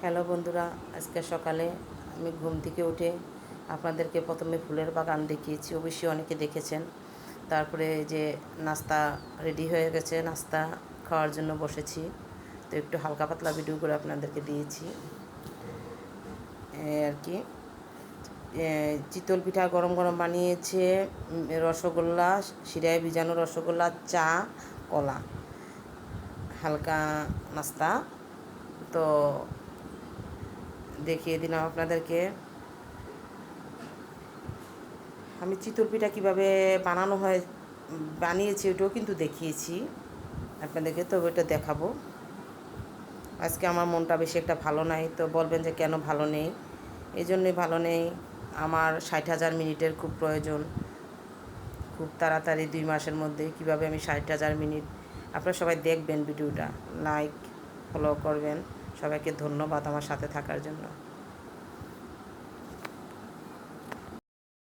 Hello বন্ধুরা, আজকে সকালে আমি ঘুম থেকে উঠে আপনাদেরকে প্রথমে ফুলের বাগান দেখিয়েছি, অবশ্যই অনেকে দেখেছেন। তারপরে যে নাস্তা রেডি হয়ে গেছে, নাস্তা খাওয়ার জন্য বসেছি। তো একটু হালকা পাতলা ভিডিও করে আপনাদেরকে দিয়েছি আর কি। চিতল পিঠা গরম গরম বানিয়েছে, রসগোল্লা, শিরায় ভিজানো রসগোল্লা, চা, কলা, হালকা নাস্তা। তো দেখিয়ে দিলাম আপনাদেরকে। আমি চিতল পিঠা কীভাবে বানানো হয় বানিয়েছি, ওটাও কিন্তু দেখিয়েছি আপনাদেরকে, তবে ওটা দেখাবো। আজকে আমার মনটা বেশি একটা ভালো নাই, তো বলবেন যে কেন ভালো নেই। এই জন্যই ভালো নেই, আমার 60,000 মিনিটের খুব প্রয়োজন, খুব তাড়াতাড়ি 2 মাসের মধ্যে কিভাবে আমি 60,000 মিনিট। আপনারা সবাই দেখবেন ভিডিওটা, লাইক ফলো করবেন। সবাইকে ধন্যবাদ আমার সাথে থাকার জন্য।